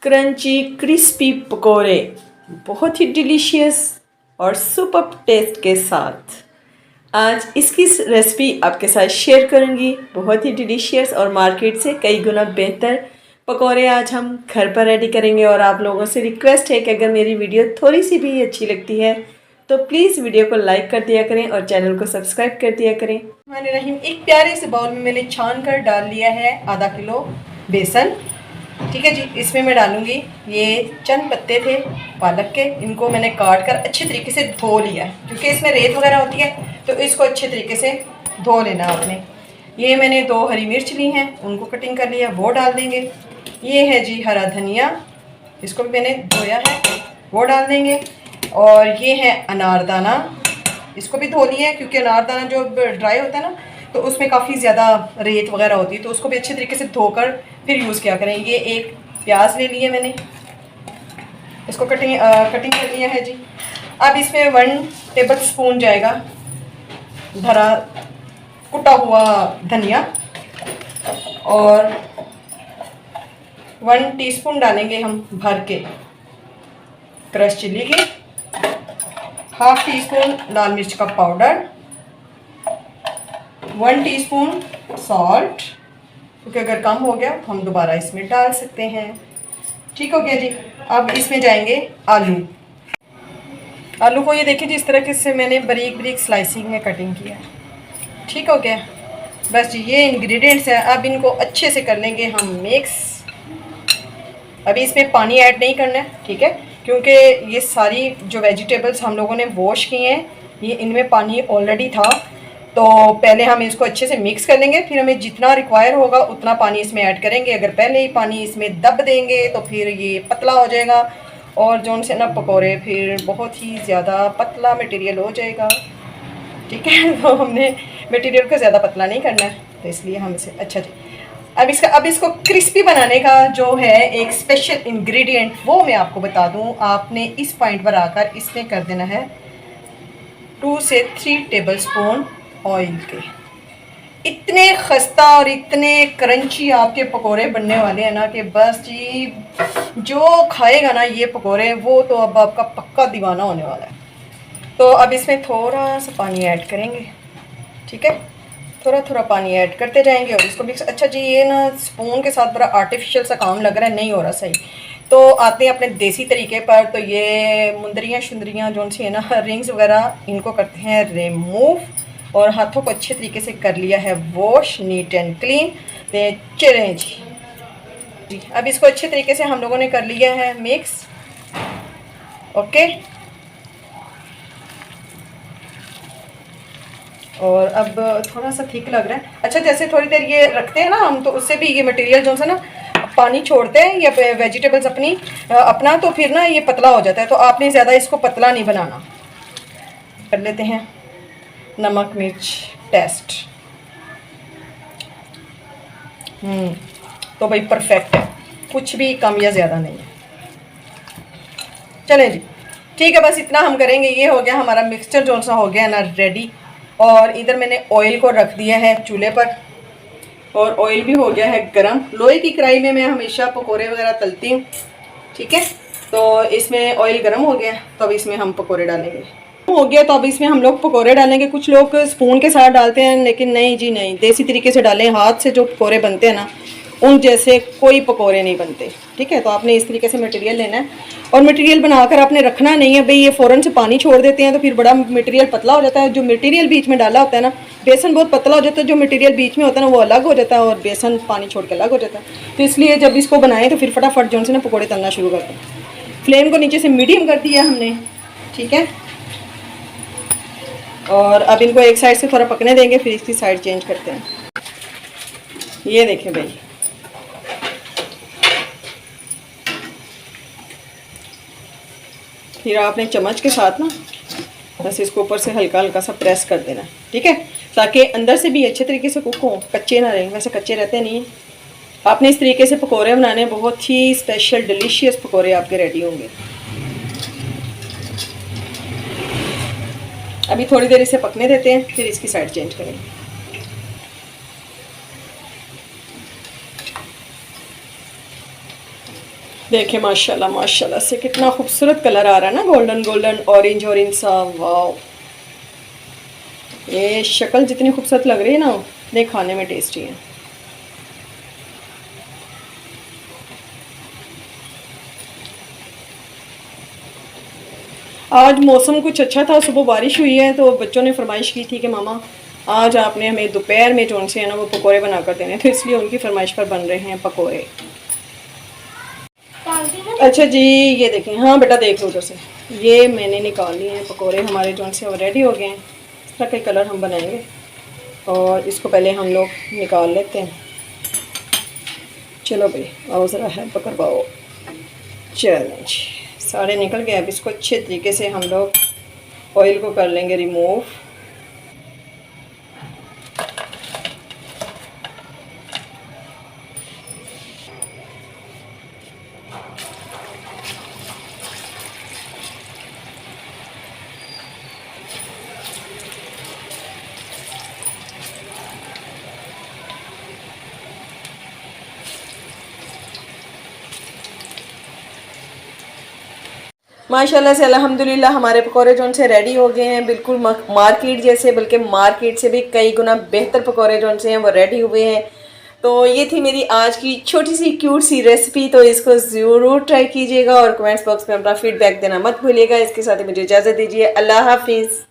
Crunchy crispy पकोड़े बहुत ही delicious और सुपर टेस्ट के साथ आज इसकी रेसिपी आपके साथ शेयर करूंगी। बहुत ही डिलीशियस और मार्केट से कई गुना बेहतर पकोड़े आज हम घर पर रेडी करेंगे। और आप लोगों से रिक्वेस्ट है कि अगर मेरी वीडियो थोड़ी सी भी अच्छी लगती है तो प्लीज़ वीडियो को लाइक कर दिया करें और चैनल को सब्सक्राइब कर दिया करें। मैंने एक प्यारे से बाउल में मैंने छान कर डाल लिया है आधा किलो बेसन। ठीक है जी, इसमें मैं डालूंगी ये चंद पत्ते थे पालक के, इनको मैंने काट कर अच्छे तरीके से धो लिया है क्योंकि इसमें रेत वगैरह होती है, तो इसको अच्छे तरीके से धो लेना आपने। ये मैंने 2 हरी मिर्च ली हैं, उनको कटिंग कर लिया, वो डाल देंगे। ये है जी हरा धनिया, इसको भी मैंने धोया है, वो डाल देंगे। और ये है अनारदाना, इसको भी धो लिया है क्योंकि अनारदाना जो ड्राई होता है ना तो उसमें काफ़ी ज़्यादा रेत वगैरह होती है, तो उसको भी अच्छे तरीके से धोकर फिर यूज़ किया करें। ये एक प्याज ले लिया मैंने, इसको कटिंग कर लिया है जी। अब इसमें 1 टेबल स्पून जाएगा धरा कुटा हुआ धनिया और 1 टीस्पून डालेंगे हम भर के क्रश चिल्ली के, 1/2 टीस्पून लाल मिर्च का पाउडर, 1 टीस्पून सॉल्ट, क्योंकि अगर कम हो गया तो हम दोबारा इसमें डाल सकते हैं। ठीक हो गया जी। अब इसमें जाएंगे आलू। आलू को ये देखिए जिस तरह से मैंने बारीक बारीक स्लाइसिंग में कटिंग किया। ठीक हो गया, बस जी ये इंग्रेडिएंट्स हैं। अब इनको अच्छे से कर लेंगे हम मिक्स। अभी इसमें पानी ऐड नहीं करना है, ठीक है, क्योंकि ये सारी जो वेजिटेबल्स हम लोगों ने वॉश किए हैं ये इनमें पानी ऑलरेडी था, तो पहले हम इसको अच्छे से मिक्स कर लेंगे, फिर हमें जितना रिक्वायर होगा उतना पानी इसमें ऐड करेंगे। अगर पहले ही पानी इसमें दब देंगे तो फिर ये पतला हो जाएगा और जो उनसे ना पकोड़े फिर बहुत ही ज़्यादा पतला मटेरियल हो जाएगा। ठीक है, तो हमने मटेरियल को ज़्यादा पतला नहीं करना है, तो इसलिए हम इसे अच्छा जी। अब इसको क्रिस्पी बनाने का जो है एक स्पेशल इंग्रेडिएंट वो मैं आपको बता दूं। आपने इस पॉइंट पर आकर इसमें कर देना है 2 से 3 टेबल स्पून ऑयल के। इतने खस्ता और इतने क्रंची आपके पकोड़े बनने वाले हैं ना कि बस जी जो खाएगा ना ये पकोड़े वो तो अब आपका पक्का दीवाना होने वाला है। तो अब इसमें थोड़ा सा पानी ऐड करेंगे, ठीक है, थोड़ा थोड़ा पानी ऐड करते जाएंगे और इसको मिक्स। अच्छा जी, ये ना स्पून के साथ बड़ा आर्टिफिशियल सा काम लग रहा है, नहीं हो रहा सही, तो आते हैं अपने देसी तरीके पर। तो ये मुंदरियाँ शुंदरियाँ जो सी है ना रिंग्स वगैरह, इनको करते हैं रिमूव और हाथों को अच्छे तरीके से कर लिया है वॉश, नीट एंड क्लीन। तो चलें जी, अब इसको अच्छे तरीके से हम लोगों ने कर लिया है मिक्स। ओके, और अब थोड़ा सा थिक लग रहा है। अच्छा, जैसे थोड़ी देर ये रखते हैं ना हम, तो उससे भी ये मटेरियल जो है ना पानी छोड़ते हैं या वेजिटेबल्स अपना, तो फिर ना ये पतला हो जाता है। तो आपने ज़्यादा इसको पतला नहीं बनाना। कर लेते हैं नमक मिर्च टेस्ट। तो भाई परफेक्ट है, कुछ भी कम या ज़्यादा नहीं है। चलें जी, ठीक है, बस इतना हम करेंगे। ये हो गया हमारा मिक्सचर जो सा हो गया ना रेडी। और इधर मैंने ऑयल को रख दिया है चूल्हे पर और ऑयल भी हो गया है गरम। लोहे की कढ़ाई में मैं हमेशा पकोड़े वगैरह तलती हूँ, ठीक है। तो इसमें ऑयल गरम हो गया, तो अब इसमें हम पकोड़े डालेंगे। हो गया, तो अब इसमें हम लोग पकोड़े डालेंगे। कुछ लोग स्पून के साथ डालते हैं, लेकिन नहीं जी नहीं, देसी तरीके से डालें। हाथ से जो पकोड़े बनते हैं ना उन जैसे कोई पकोड़े नहीं बनते, ठीक है। तो आपने इस तरीके से मटेरियल लेना है और मटेरियल बनाकर आपने रखना नहीं है भाई ये फ़ौरन से पानी छोड़ देते हैं तो फिर बड़ा मटेरियल पतला हो जाता है। जो मटेरियल बीच में डाला होता है ना, बेसन बहुत पतला हो जाता है, जो मटेरियल बीच में होता है ना वो अलग हो जाता है और बेसन पानी छोड़ के अलग हो जाता है। तो इसलिए जब इसको बनाएं तो फिर फटाफट जो से ना पकौड़े तलना शुरू करते हैं। फ्लेम को नीचे से मीडियम कर दिया हमने, ठीक है। और अब इनको एक साइड से थोड़ा पकने देंगे, फिर इसकी साइड चेंज करते हैं। ये देखें भाई, फिर आपने चम्मच के साथ ना बस इसको ऊपर से हल्का हल्का सा प्रेस कर देना, ठीक है, ताकि अंदर से भी अच्छे तरीके से कुक हो, कच्चे ना रहें। वैसे कच्चे रहते नहीं हैं। आपने इस तरीके से पकोड़े बनाने, बहुत ही स्पेशल डिलीशियस पकोड़े आपके रेडी होंगे। अभी थोड़ी देर इसे पकने देते हैं, फिर इसकी साइड चेंज करेंगे। देखिए माशाल्लाह माशाल्लाह से कितना खूबसूरत कलर आ रहा है ना, गोल्डन गोल्डन ऑरेंज ऑरेंज सा। वाह, ये शक्ल जितनी खूबसूरत लग रही है ना, नहीं खाने में टेस्टी है। आज मौसम कुछ अच्छा था, सुबह बारिश हुई है तो बच्चों ने फरमाइश की थी कि मामा आज आपने हमें दोपहर में जो से है ना वो पकोड़े बना कर देने, तो इसलिए उनकी फरमाइश पर बन रहे हैं पकोड़े। अच्छा जी, ये देखें, हाँ बेटा देख लो उधर से, ये मैंने निकाल लिए हैं पकोड़े हमारे जो से, वो रेडी हो गए हैं। इस तरह के कलर हम बनाएंगे और इसको पहले हम लोग निकाल लेते हैं। चलो भाई आओ ज़रा हेल्प करवाओ। चलो जी, सारे निकल गए। अब इसको अच्छे तरीके से हम लोग ऑयल को कर लेंगे रिमूव। माशाल्लाह से अल्हम्दुलिल्लाह हमारे पकौड़े जो से रेडी हो गए हैं, बिल्कुल मार्केट जैसे, बल्कि मार्केट से भी कई गुना बेहतर पकौड़े जो से हैं वो रेडी हुए हैं। तो ये थी मेरी आज की छोटी सी क्यूट सी रेसिपी। तो इसको ज़रूर ट्राई कीजिएगा और कमेंट्स बॉक्स में अपना फीडबैक देना मत भूलिएगा। इसके साथ ही मुझे इजाज़त दीजिए। अल्लाह हाफिज़।